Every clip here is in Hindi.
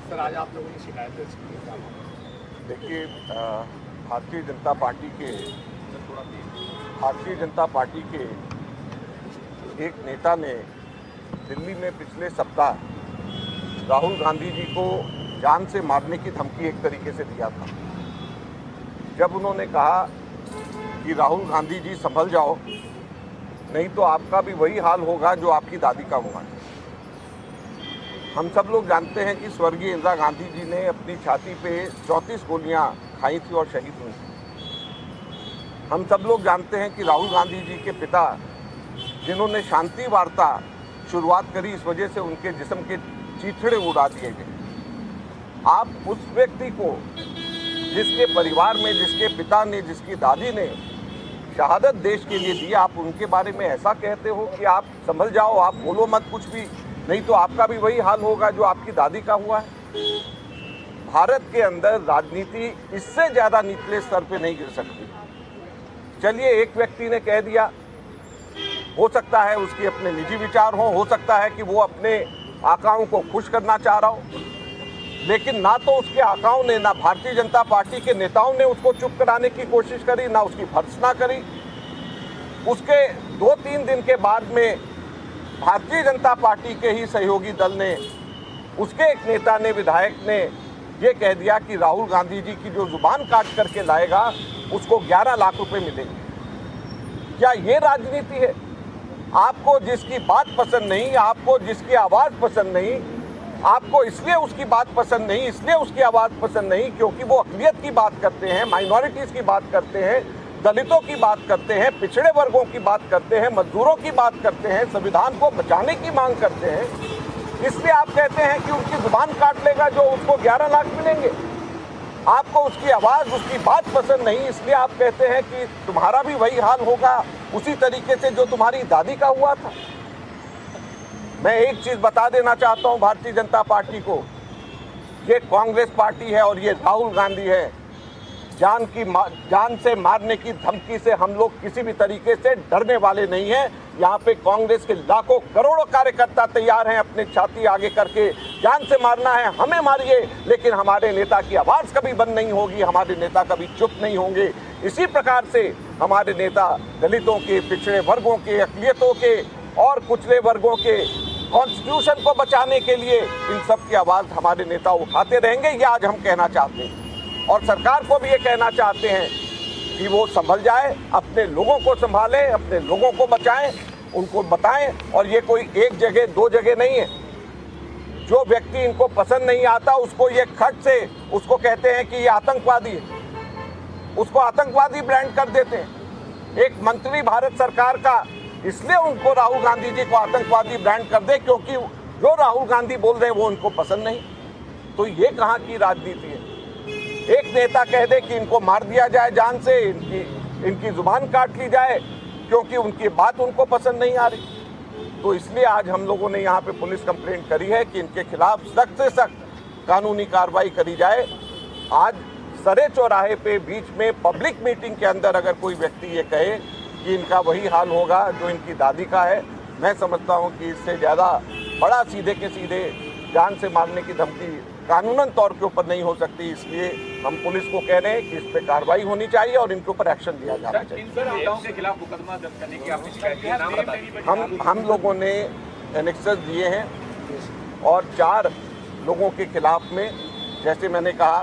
सर आज आप लोगों ने शिकायत दर्ज की है क्या? देखिए, भारतीय जनता पार्टी के एक नेता ने दिल्ली में पिछले सप्ताह राहुल गांधी जी को जान से मारने की धमकी एक तरीके से दिया था। जब उन्होंने कहा कि राहुल गांधी जी संभल जाओ, नहीं तो आपका भी वही हाल होगा जो आपकी दादी का हुआ है। हम सब लोग जानते हैं कि स्वर्गीय इंदिरा गांधी जी ने अपनी छाती पे 34 गोलियां खाई थी और शहीद हुई थी। हम सब लोग जानते हैं कि राहुल गांधी जी के पिता, जिन्होंने शांति वार्ता शुरुआत करी, इस वजह से उनके जिस्म के चीथड़े उड़ा दिए गए। आप उस व्यक्ति को, जिसके परिवार में, जिसके पिता ने, जिसकी दादी ने शहादत देश के लिए दी, आप उनके बारे में ऐसा कहते हो कि आप संभल जाओ, आप बोलो मत कुछ भी, नहीं तो आपका भी वही हाल होगा जो आपकी दादी का हुआ है। भारत के अंदर राजनीति इससे ज़्यादा निचले स्तर पे नहीं गिर सकती। चलिए, एक व्यक्ति ने कह दिया, हो सकता है उसके अपने निजी विचार हो सकता है कि वो अपने आकाओं को खुश करना चाह रहा हो, लेकिन ना तो उसके आकाओं ने, ना भारतीय जनता पार्टी के नेताओं ने उसको चुप कराने की कोशिश करी, ना उसकी भर्त्सना करी। उसके 2-3 दिन के बाद में भारतीय जनता पार्टी के ही सहयोगी दल ने, उसके एक नेता ने, विधायक ने ये कह दिया कि राहुल गांधी जी की जो जुबान काट करके लाएगा उसको 11 लाख रुपए मिलेंगे। क्या ये राजनीति है? आपको जिसकी बात पसंद नहीं, आपको जिसकी आवाज़ पसंद नहीं, आपको इसलिए उसकी बात पसंद नहीं, इसलिए उसकी आवाज़ पसंद नहीं क्योंकि वो अक़लियत की बात करते हैं, माइनॉरिटीज़ की बात करते हैं, दलितों की बात करते हैं, पिछड़े वर्गों की बात करते हैं, मजदूरों की बात करते हैं, संविधान को बचाने की मांग करते हैं, इसलिए आप कहते हैं कि उनकी जुबान काट लेगा जो उसको 11 लाख मिलेंगे। आपको उसकी आवाज़, उसकी बात पसंद नहीं, इसलिए आप कहते हैं कि तुम्हारा भी वही हाल होगा उसी तरीके से जो तुम्हारी दादी का हुआ था। मैं एक चीज़ बता देना चाहता हूं भारतीय जनता पार्टी को, ये कांग्रेस पार्टी है और ये राहुल गांधी है। जान से मारने की धमकी से हम लोग किसी भी तरीके से डरने वाले नहीं हैं। यहाँ पे कांग्रेस के लाखों करोड़ों कार्यकर्ता तैयार हैं अपने छाती आगे करके, जान से मारना है हमें मारिए, लेकिन हमारे नेता की आवाज़ कभी बंद नहीं होगी, हमारे नेता कभी चुप नहीं होंगे। इसी प्रकार से हमारे नेता दलितों के, पिछड़े वर्गों के, अक़लियतों के और कुचले वर्गों के कॉन्स्टिट्यूशन को बचाने के लिए इन सब की आवाज़ हमारे नेता उठाते रहेंगे। ये आज हम कहना चाहते हैं और सरकार को भी ये कहना चाहते हैं कि वो संभल जाए, अपने लोगों को संभाले, अपने लोगों को बचाएं, उनको बताएं। और ये कोई एक जगह, 2 जगह नहीं है। जो व्यक्ति इनको पसंद नहीं आता उसको ये खट से उसको कहते हैं कि ये आतंकवादी है, उसको आतंकवादी ब्रांड कर देते हैं। एक मंत्री भारत सरकार का इसलिए उनको राहुल गांधी जी को आतंकवादी ब्रांड कर दे क्योंकि जो राहुल गांधी बोल रहे हैं वो उनको पसंद नहीं। तो ये कहाँ की राजनीति है? एक नेता कह दे कि इनको मार दिया जाए जान से, इनकी जुबान काट ली जाए क्योंकि उनकी बात उनको पसंद नहीं आ रही। तो इसलिए आज हम लोगों ने यहाँ पे पुलिस कंप्लेंट करी है कि इनके खिलाफ सख्त से सख्त कानूनी कार्रवाई करी जाए। आज सरे चौराहे पे बीच में पब्लिक मीटिंग के अंदर अगर कोई व्यक्ति ये कहे कि इनका वही हाल होगा जो इनकी दादी का है, मैं समझता हूँ कि इससे ज़्यादा बड़ा सीधे के सीधे जान से मारने की धमकी कानूनन तौर के ऊपर नहीं हो सकती। इसलिए हम पुलिस को कह रहे हैं कि इस पे कार्रवाई होनी चाहिए और इनके ऊपर एक्शन लिया जाना चाहिए। के खिलाफ मुकदमा दर्ज करने की आपने शिकायत की है, नाम बता दीजिए। हम लोगों ने एनेक्सेस दिए हैं और 4 लोगों के खिलाफ में, जैसे मैंने कहा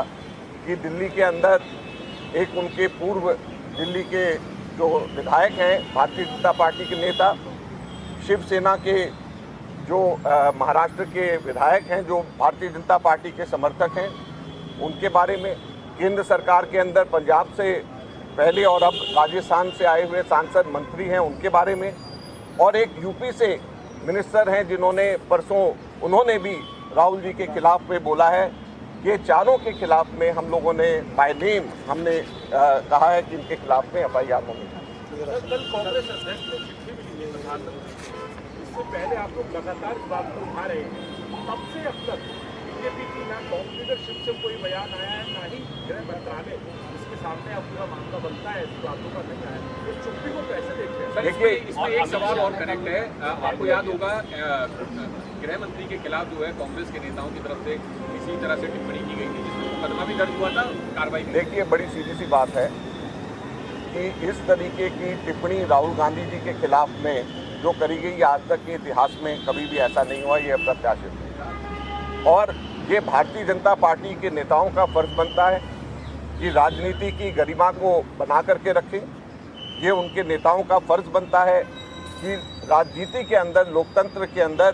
कि दिल्ली के अंदर एक उनके पूर्व दिल्ली के जो विधायक हैं, भारतीय जनता पार्टी के नेता, शिवसेना के जो महाराष्ट्र के विधायक हैं जो भारतीय जनता पार्टी के समर्थक हैं, उनके बारे में, केंद्र सरकार के अंदर पंजाब से पहले और अब राजस्थान से आए हुए सांसद मंत्री हैं उनके बारे में, और एक यूपी से मिनिस्टर हैं जिन्होंने परसों उन्होंने भी राहुल जी के खिलाफ में बोला है। ये चारों के खिलाफ में हम लोगों ने बाय नेम हमने कहा है कि इनके खिलाफ में FIR होगी। कल कांग्रेस अध्यक्ष ने चिट्ठी भी दी है प्रधानमंत्री, इससे पहले आप लोग लगातार इस बात को उठा रहे हैं, तब से अब तक बीजेपी की ना टॉप लीडरशिप से कोई बयान आया है, ना ही गृह मंत्रालय इसके सामने अब पूरा मामला बनता है, ऐसी बातों का नहीं आया, इस चुप्पी को कैसे देखते हैं? सर, इसमें एक सवाल और कनेक्ट है। आपको याद होगा गृह मंत्री के खिलाफ जो है कांग्रेस के नेताओं की तरफ से इसी तरह से टिप्पणी की गई थी, जिसमें मुकदमा भी दर्ज हुआ था, कार्रवाई भी। देखिए, बड़ी सीधी सी बात है कि इस तरीके की टिप्पणी राहुल गांधी जी के खिलाफ में जो करी गई, आज तक के इतिहास में कभी भी ऐसा नहीं हुआ, ये अप्रत्याशित है। और ये भारतीय जनता पार्टी के नेताओं का फर्ज बनता है कि राजनीति की गरिमा को बना करके रखें। ये उनके नेताओं का फर्ज बनता है कि राजनीति के अंदर, लोकतंत्र के अंदर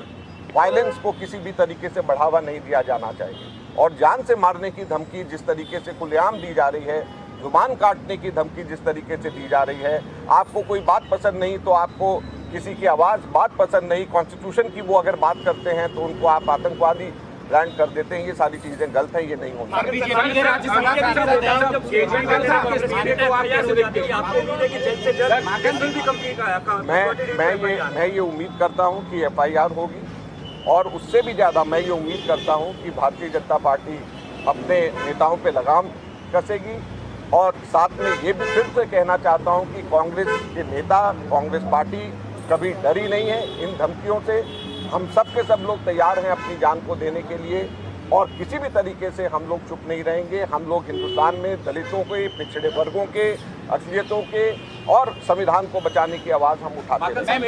वायलेंस को किसी भी तरीके से बढ़ावा नहीं दिया जाना चाहिए। और जान से मारने की धमकी जिस तरीके से खुलेआम दी जा रही है, जुबान काटने की धमकी जिस तरीके से दी जा रही है, आपको कोई बात पसंद नहीं तो आपको किसी की बात पसंद नहीं, कॉन्स्टिट्यूशन की वो अगर बात करते हैं तो उनको आप आतंकवादी ब्रांड कर देते हैं। ये सारी चीजें गलत हैं, ये नहीं होनी चाहिए। मैं ये उम्मीद करता हूँ कि FIR होगी, और उससे भी ज़्यादा मैं ये उम्मीद करता हूँ कि भारतीय जनता पार्टी अपने नेताओं पे लगाम कसेगी। और साथ में ये भी फिर से कहना चाहता हूँ कि कांग्रेस के नेता, कांग्रेस पार्टी कभी डरी नहीं है इन धमकियों से। हम सब के सब लोग तैयार हैं अपनी जान को देने के लिए, और किसी भी तरीके से हम लोग चुप नहीं रहेंगे। हम लोग हिंदुस्तान में दलितों के, पिछड़े वर्गों के, अक़लियतों के और संविधान को बचाने की आवाज़ हम उठाते हैं।